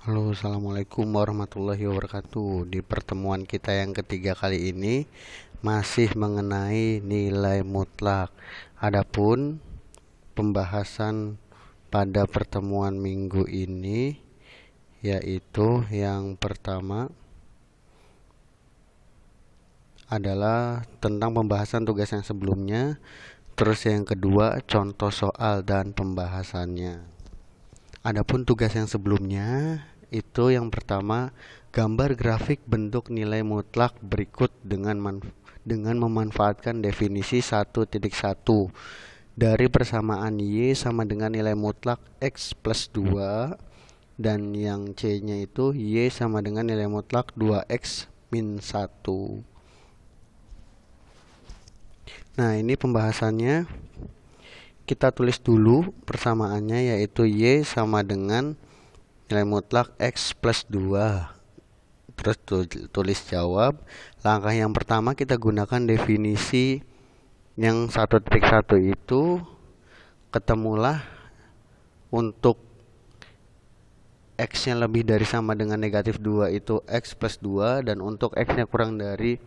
Halo, assalamualaikum warahmatullahi wabarakatuh. Di pertemuan kita yang ketiga kali ini masih mengenai nilai mutlak. Adapun pembahasan pada pertemuan minggu ini yaitu yang pertama adalah tentang pembahasan tugas yang sebelumnya, terus yang kedua contoh soal dan pembahasannya. Adapun tugas yang sebelumnya itu yang pertama, gambar grafik bentuk nilai mutlak berikut dengan memanfaatkan definisi 1.1 dari persamaan Y sama dengan nilai mutlak X plus 2, dan yang C-nya itu Y sama dengan nilai mutlak 2X min 1. Nah, ini pembahasannya. Kita tulis dulu persamaannya, yaitu Y sama dengan nilai mutlak X plus 2. Terus tulis jawab. Langkah yang pertama kita gunakan definisi yang 1.1 itu. Ketemulah untuk X nya lebih dari sama dengan negatif 2 itu X plus 2, dan untuk X nya kurang dari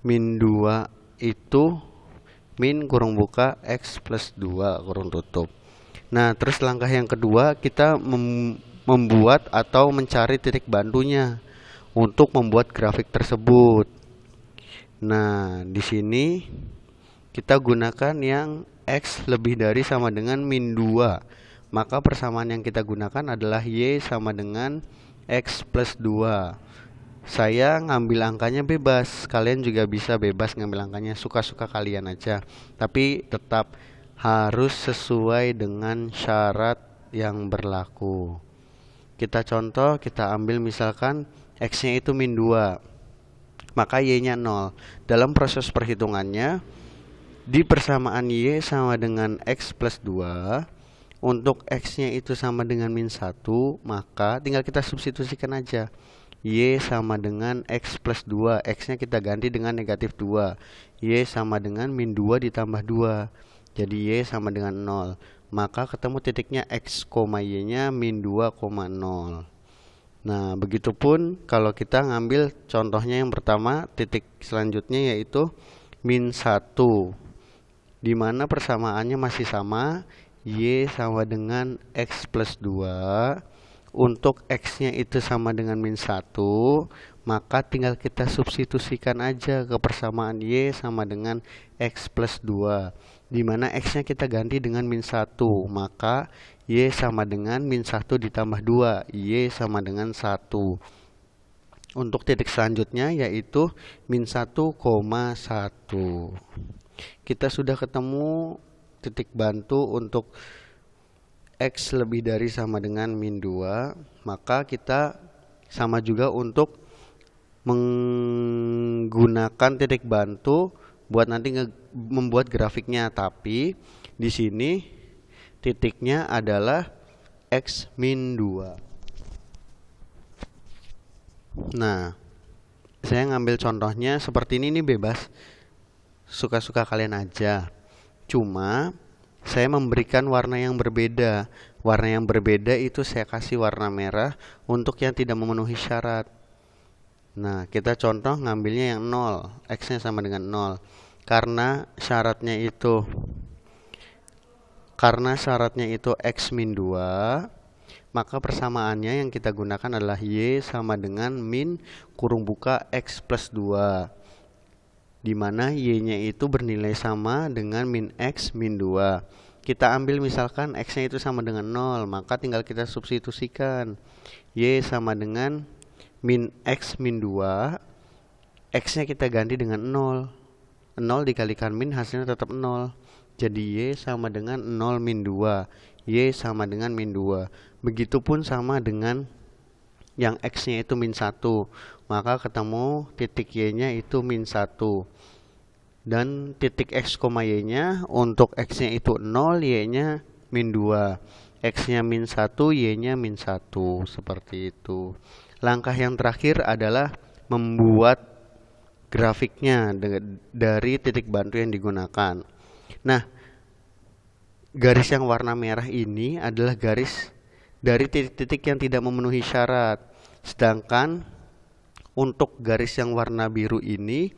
min 2 itu min kurung buka X plus 2 kurung tutup. Nah, terus langkah yang kedua kita membuat atau mencari titik bantunya untuk membuat grafik tersebut. Nah, di sini kita gunakan yang X lebih dari sama dengan min 2. Maka persamaan yang kita gunakan adalah Y sama dengan X plus 2. Saya ngambil angkanya bebas, kalian juga bisa bebas ngambil angkanya, suka-suka kalian aja. Tapi tetap harus sesuai dengan syarat yang berlaku. Kita contoh, kita ambil misalkan X-nya itu min 2, maka Y-nya 0. Dalam proses perhitungannya, di persamaan Y sama dengan X plus 2, untuk X-nya itu sama dengan min 1, maka tinggal kita substitusikan aja. Y sama dengan X plus 2, X nya kita ganti dengan negatif 2. Y sama dengan min 2 ditambah 2, jadi Y sama dengan 0. Maka ketemu titiknya X, Y nya min 2,0. Nah, begitupun kalau kita ngambil contohnya yang pertama, titik selanjutnya yaitu min 1, dimana persamaannya masih sama, Y sama dengan X plus 2. Untuk X-nya itu sama dengan min 1, maka tinggal kita substitusikan aja ke persamaan Y sama dengan X plus 2, dimana X-nya kita ganti dengan min 1, maka Y sama dengan min 1 ditambah 2, Y sama dengan 1. Untuk titik selanjutnya yaitu min 1,1. Kita sudah ketemu titik bantu untuk X lebih dari sama dengan min 2, maka kita sama juga untuk menggunakan titik bantu buat nanti membuat grafiknya, tapi di sini titiknya adalah X min 2. Nah, saya ngambil contohnya seperti ini bebas, suka-suka kalian aja. Cuma saya memberikan warna yang berbeda. Warna yang berbeda itu saya kasih warna merah untuk yang tidak memenuhi syarat. Nah, kita contoh ngambilnya yang 0, X-nya sama dengan 0. Karena syaratnya itu X min 2, maka persamaannya yang kita gunakan adalah Y sama dengan min kurung buka X plus 2, di mana Y-nya itu bernilai sama dengan min X min 2. Kita ambil misalkan X-nya itu sama dengan 0, maka tinggal kita substitusikan. Y sama dengan min X min 2, X-nya kita ganti dengan 0. 0 dikalikan min hasilnya tetap 0. Jadi Y sama dengan 0 min 2. Y sama dengan min 2. Begitupun sama dengan yang X-nya itu min 1, maka ketemu titik Y-nya itu min 1. Dan titik X, Y-nya untuk X-nya itu 0, Y-nya min 2. X-nya min 1, Y-nya min 1. Seperti itu. Langkah yang terakhir adalah membuat grafiknya dari titik bantu yang digunakan. Nah, garis yang warna merah ini adalah garis dari titik-titik yang tidak memenuhi syarat. Sedangkan untuk garis yang warna biru ini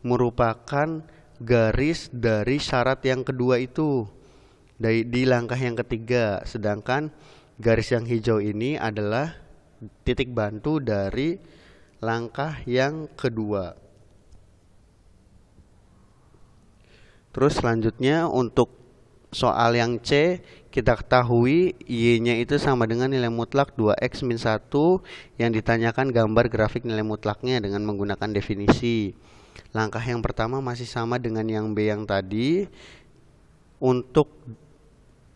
merupakan garis dari syarat yang kedua itu di langkah yang ketiga. Sedangkan garis yang hijau ini adalah titik bantu dari langkah yang kedua. Terus selanjutnya untuk soal yang C, kita ketahui Y-nya itu sama dengan nilai mutlak 2X min 1 yang ditanyakan gambar grafik nilai mutlaknya dengan menggunakan definisi. Langkah yang pertama masih sama dengan yang B yang tadi. Untuk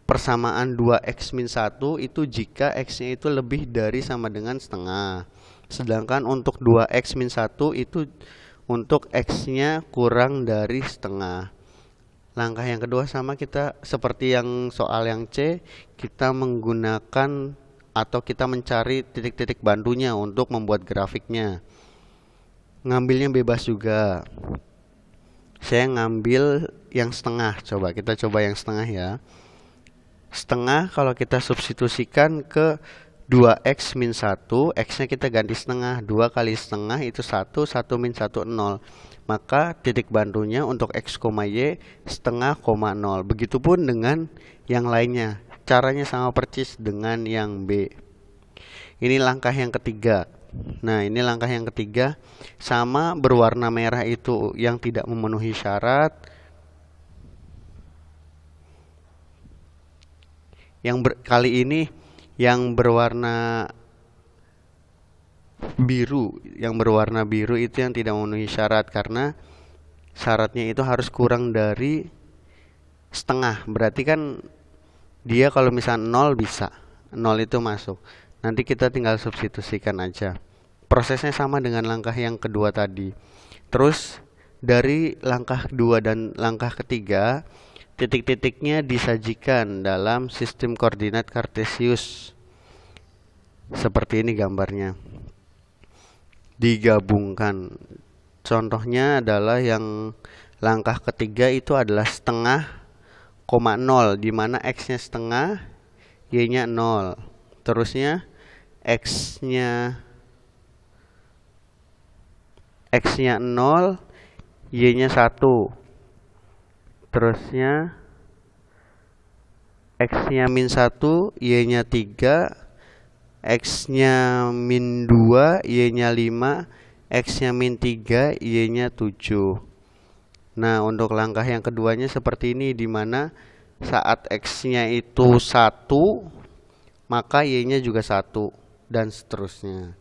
persamaan 2X min 1 itu jika X-nya itu lebih dari sama dengan setengah. Sedangkan untuk 2X min 1 itu untuk X-nya kurang dari setengah. Langkah yang kedua sama, kita seperti yang soal yang C, kita menggunakan atau kita mencari titik-titik bantunya untuk membuat grafiknya. Ngambilnya bebas juga. Saya ngambil yang setengah, kita coba yang setengah ya. Setengah kalau kita substitusikan ke 2X min 1, X-nya kita ganti setengah. 2 kali setengah itu 1, 1 min 1, 0. Maka titik bantunya untuk X, Y setengah, 0. Begitupun dengan yang lainnya. Caranya sama persis dengan yang B. Ini langkah yang ketiga. Nah, ini langkah yang ketiga. Sama berwarna merah itu yang tidak memenuhi syarat. Kali ini yang berwarna biru, itu yang tidak memenuhi syarat karena syaratnya itu harus kurang dari setengah. Berarti kan dia kalau misalnya 0 bisa, 0 itu masuk. Nanti kita tinggal substitusikan aja. Prosesnya sama dengan langkah yang kedua tadi. Terus dari langkah kedua dan langkah ketiga, titik-titiknya disajikan dalam sistem koordinat Kartesius. Seperti ini gambarnya. Digabungkan. Contohnya adalah yang langkah ketiga itu adalah setengah, 0, di mana X-nya setengah, Y-nya 0. Terusnya X-nya 0, Y-nya 1. Terusnya X-nya min 1, Y-nya 3. X-nya min 2, Y-nya 5. X-nya min 3, Y-nya 7. Nah, untuk langkah yang keduanya seperti ini, di mana saat X-nya itu 1, maka Y-nya juga 1, dan seterusnya.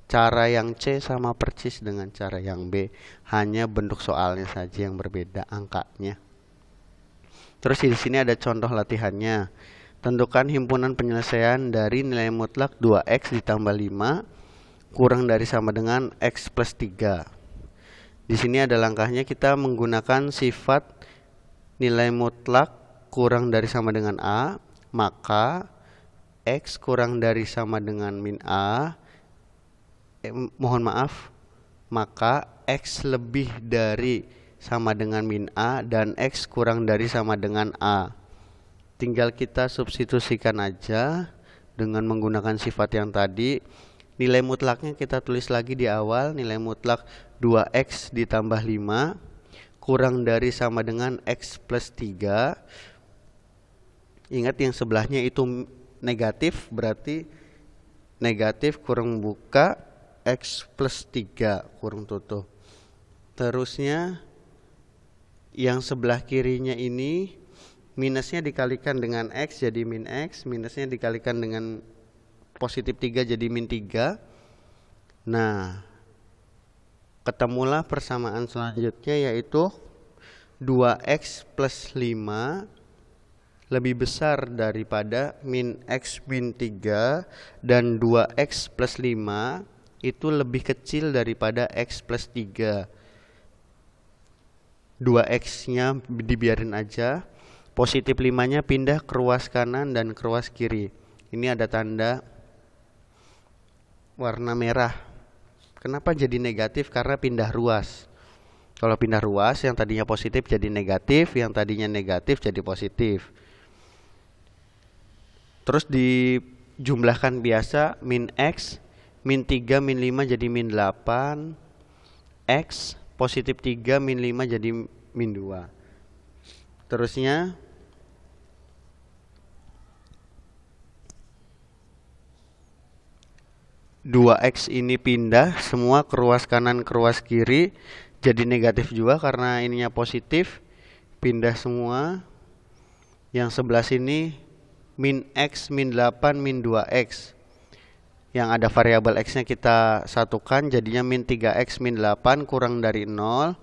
Cara yang C sama persis dengan cara yang B, hanya bentuk soalnya saja yang berbeda, angkanya. Terus di sini ada contoh latihannya. Tentukan himpunan penyelesaian dari nilai mutlak 2X ditambah 5 kurang dari sama dengan X plus 3. Di sini ada langkahnya, kita menggunakan sifat nilai mutlak kurang dari sama dengan A, maka X kurang dari sama dengan min A, maka X lebih dari sama dengan min A dan X kurang dari sama dengan A. Tinggal kita substitusikan aja dengan menggunakan sifat yang tadi. Nilai mutlaknya kita tulis lagi di awal, nilai mutlak 2X ditambah 5 kurang dari sama dengan X plus 3. Ingat yang sebelahnya itu negatif, berarti negatif kurang buka X plus 3 kurung tutup. Terusnya yang sebelah kirinya ini minusnya dikalikan dengan X jadi min X, minusnya dikalikan dengan positif 3 jadi min 3. Nah, ketemulah persamaan selanjutnya, yaitu 2X plus 5 lebih besar daripada min X min 3, dan 2X plus 5 itu lebih kecil daripada X plus 3. 2X-nya dibiarin aja, positif 5-nya pindah ke ruas kanan dan ke ruas kiri. Ini ada tanda warna merah. Kenapa jadi negatif? Karena pindah ruas. Kalau pindah ruas, yang tadinya positif jadi negatif, yang tadinya negatif jadi positif. Terus jumlahkan biasa, min X, min 3, min 5 jadi min 8, X, positif 3, min 5 jadi min 2. Terusnya, dua X ini pindah semua ke ruas kanan ke ruas kiri jadi negatif juga karena ininya positif, pindah semua. Yang sebelah sini min X, min 8, min 2X. Yang ada variabel X-nya kita satukan jadinya min 3X, min 8 kurang dari 0.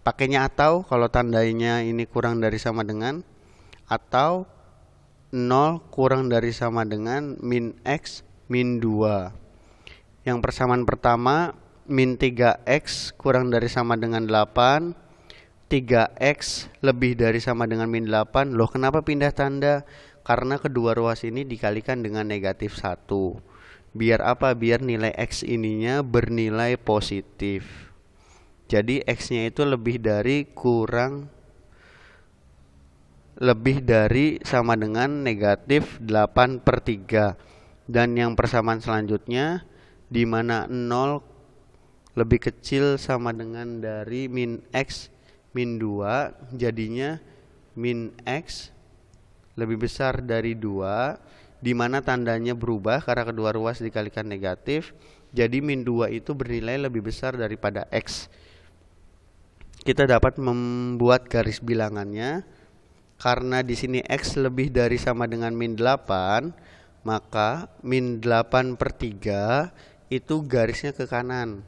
Pakainya atau kalau tandanya ini kurang dari sama dengan, atau 0 kurang dari sama dengan min X, min 2. Yang persamaan pertama, min 3X kurang dari sama dengan 8, 3X lebih dari sama dengan min 8. Loh, kenapa pindah tanda? Karena kedua ruas ini dikalikan dengan negatif 1. Biar apa? Biar nilai X ininya bernilai positif. Jadi X-nya itu lebih dari sama dengan negatif 8/3. Dan yang persamaan selanjutnya, di mana 0 lebih kecil sama dengan dari min X, min 2, jadinya min X lebih besar dari 2, di mana tandanya berubah karena kedua ruas dikalikan negatif. Jadi min 2 itu bernilai lebih besar daripada X. Kita dapat membuat garis bilangannya. Karena di sini X lebih dari sama dengan min 8, maka min 8/3 itu garisnya ke kanan.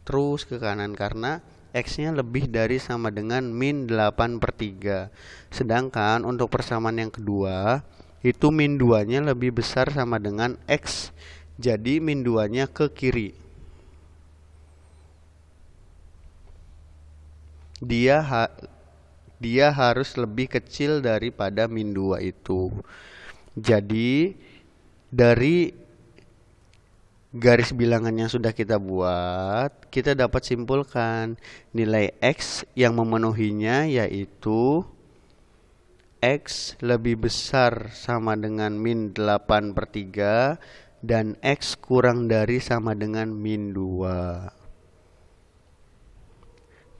Terus ke kanan karena X-nya lebih dari sama dengan min 8/3. Sedangkan untuk persamaan yang kedua, itu min 2-nya lebih besar sama dengan X. Jadi min 2-nya ke kiri. Dia harus lebih kecil daripada min 2 itu. Jadi dari garis bilangan yang sudah kita buat, kita dapat simpulkan nilai X yang memenuhinya yaitu X lebih besar sama dengan min 8/3 dan X kurang dari sama dengan min 2.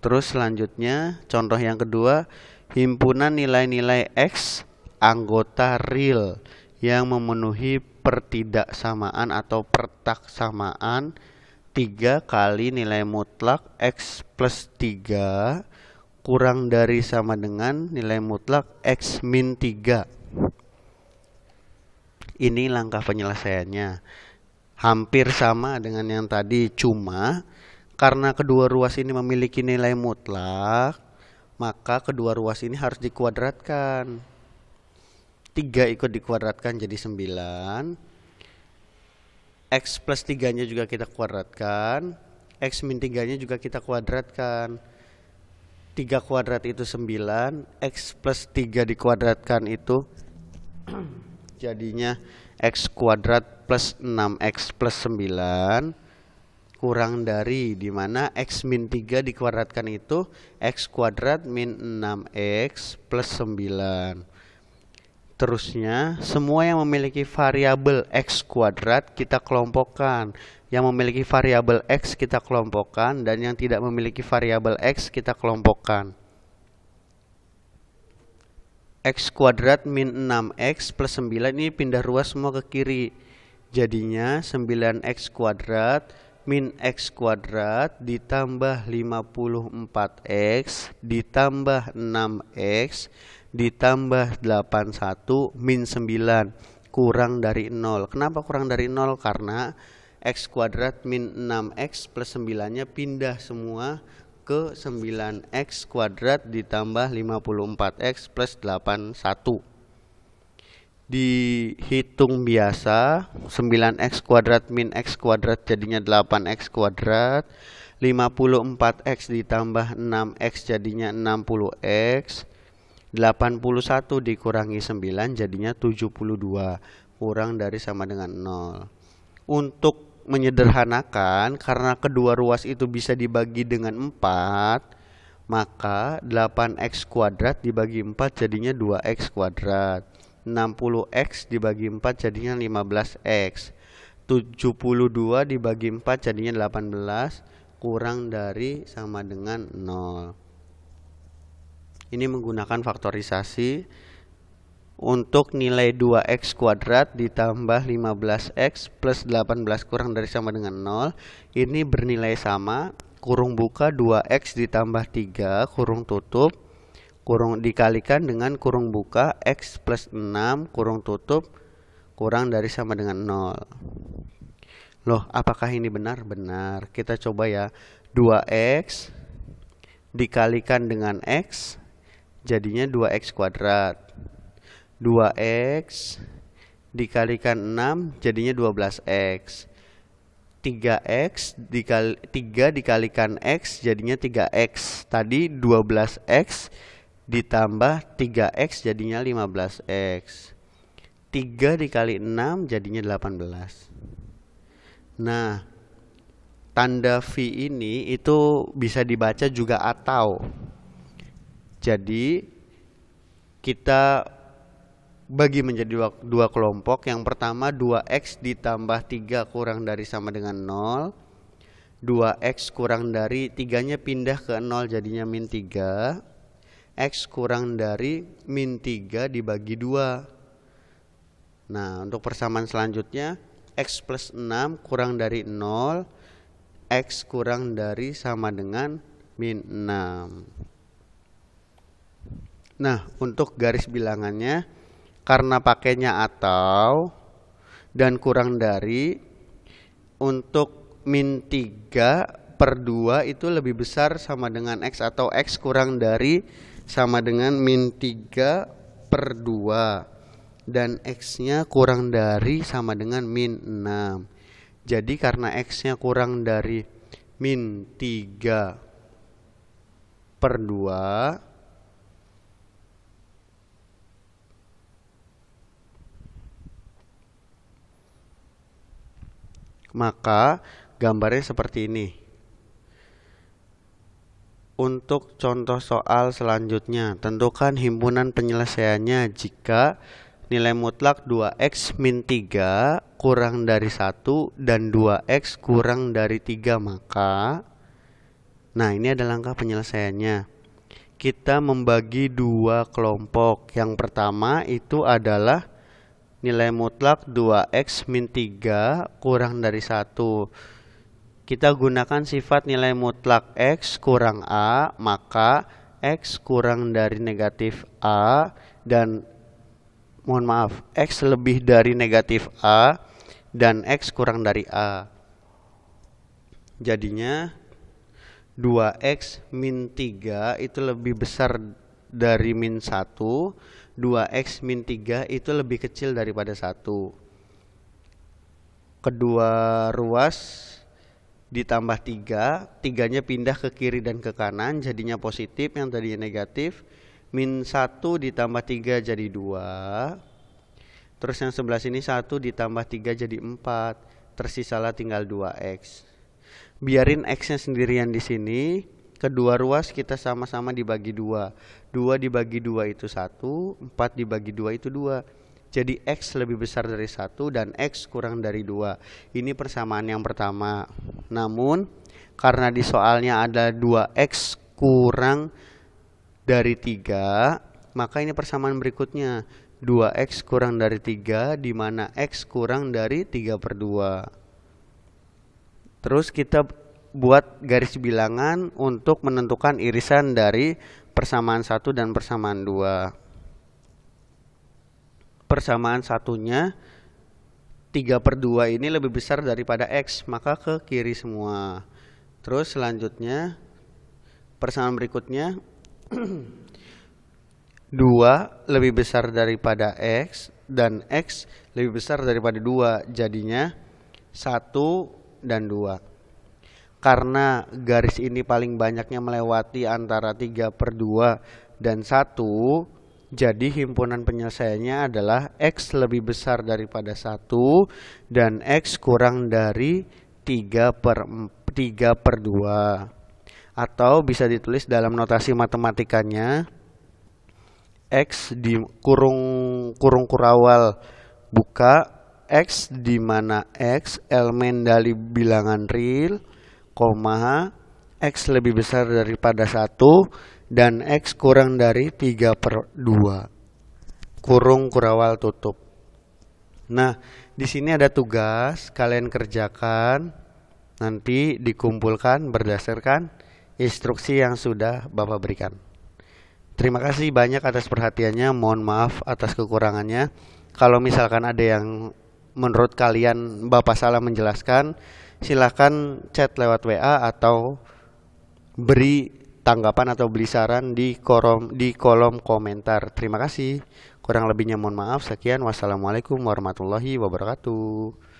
Terus selanjutnya contoh yang kedua, himpunan nilai-nilai X anggota real yang memenuhi pertidaksamaan atau pertaksamaan 3 kali nilai mutlak X plus 3 kurang dari sama dengan nilai mutlak X min 3. Ini langkah penyelesaiannya. Hampir sama dengan yang tadi, cuma karena kedua ruas ini memiliki nilai mutlak, maka kedua ruas ini harus dikuadratkan. 3 ikut dikuadratkan jadi 9. X plus 3-nya juga kita kuadratkan. X min 3-nya juga kita kuadratkan. 3 kuadrat itu 9. X plus 3 dikuadratkan itu jadinya X kuadrat plus 6X plus 9 kurang dari, dimana X min 3 dikuadratkan itu X kuadrat min 6X plus 9. Terusnya, semua yang memiliki variabel X kuadrat kita kelompokkan. Yang memiliki variabel X kita kelompokkan, dan yang tidak memiliki variabel X kita kelompokkan. X kuadrat min 6X plus 9 ini pindah ruas semua ke kiri. Jadinya 9X kuadrat min X kuadrat ditambah 54X ditambah 6X ditambah 81 min 9 kurang dari 0. Kenapa kurang dari 0? Karena X kuadrat min 6X plus 9-nya pindah semua ke 9X kuadrat ditambah 54X plus 81. Dihitung biasa, 9X kuadrat min X kuadrat jadinya 8X kuadrat, 54X ditambah 6X jadinya 60X, 81 dikurangi 9 jadinya 72, kurang dari sama dengan 0. Untuk menyederhanakan, karena kedua ruas itu bisa dibagi dengan 4, maka 8X kuadrat dibagi 4 jadinya 2X kuadrat. 60x dibagi 4 jadinya 15x. 72 dibagi 4 jadinya 18, kurang dari sama dengan 0. Ini menggunakan faktorisasi untuk nilai 2x kuadrat ditambah 15x plus 18 kurang dari sama dengan 0. Ini bernilai sama, kurung buka 2x ditambah 3 kurung tutup, kurung dikalikan dengan kurung buka x plus 6 kurung tutup kurang dari sama dengan 0. Loh, apakah ini benar? Benar. Kita coba ya. 2x dikalikan dengan x jadinya 2x kuadrat. 2x dikalikan 6 jadinya 12x. 3 dikalikan x jadinya 3x. Tadi 12x ditambah 3x jadinya 15x. 3 dikali 6 jadinya 18. Nah, tanda V ini itu bisa dibaca juga atau. Jadi kita bagi menjadi dua kelompok. Yang pertama 2x ditambah 3 kurang dari sama dengan 0. 2x kurang dari 3-nya pindah ke 0 jadinya min 3. X kurang dari min 3 dibagi 2. Nah, untuk persamaan selanjutnya x plus 6 kurang dari 0, x kurang dari sama dengan min 6. Nah, untuk garis bilangannya, karena pakainya atau dan kurang dari, untuk min 3/2 itu lebih besar sama dengan x, atau x kurang dari sama dengan min 3/2. Dan x-nya kurang dari sama dengan min 6. Jadi karena x-nya kurang dari min 3/2, maka gambarnya seperti ini. Untuk contoh soal selanjutnya, tentukan himpunan penyelesaiannya jika nilai mutlak 2x min 3 kurang dari 1 dan 2x kurang dari 3, maka nah ini adalah langkah penyelesaiannya. Kita membagi dua kelompok. Yang pertama itu adalah nilai mutlak 2x min 3 kurang dari 1. Kita gunakan sifat nilai mutlak x kurang a, maka x kurang dari negatif a dan x lebih dari negatif a dan x kurang dari a. Jadinya 2x min 3 itu lebih besar dari min 1, 2x min 3 itu lebih kecil daripada 1. Kedua ruas ditambah 3, 3-nya pindah ke kiri dan ke kanan jadinya positif, yang tadinya negatif. Min 1 ditambah 3 jadi 2. Terus yang sebelah sini 1 ditambah 3 jadi 4. Tersisalah tinggal 2x. Biarin x-nya sendirian di sini. Kedua ruas kita sama-sama dibagi 2. 2 dibagi 2 itu 1. 4 dibagi 2 itu 2. Jadi x lebih besar dari 1 dan x kurang dari 2. Ini persamaan yang pertama. Namun karena di soalnya ada 2x kurang dari 3, maka ini persamaan berikutnya. 2x kurang dari 3, di mana x kurang dari 3/2. Terus kita buat garis bilangan untuk menentukan irisan dari persamaan 1 dan persamaan 2. Persamaan satunya 3/2 ini lebih besar daripada x, maka ke kiri semua. Terus selanjutnya persamaan berikutnya 2 lebih besar daripada x dan x lebih besar daripada 2, jadinya 1 dan 2. Karena garis ini paling banyaknya melewati antara 3/2 dan 1, jadi himpunan penyelesaiannya adalah x lebih besar daripada 1 dan x kurang dari 3/2. Atau bisa ditulis dalam notasi matematikanya, X di kurung kurawal buka X di mana X elemen dari bilangan real, koma X lebih besar daripada 1 dan X kurang dari 3/2. Kurung kurawal tutup. Nah, di sini ada tugas kalian kerjakan, nanti dikumpulkan berdasarkan instruksi yang sudah Bapak berikan. Terima kasih banyak atas perhatiannya, mohon maaf atas kekurangannya. Kalau misalkan ada yang menurut kalian Bapak salah menjelaskan, silahkan chat lewat WA atau beri tanggapan atau beri saran di kolom komentar. Terima kasih. Kurang lebihnya mohon maaf. Sekian. Wassalamualaikum warahmatullahi wabarakatuh.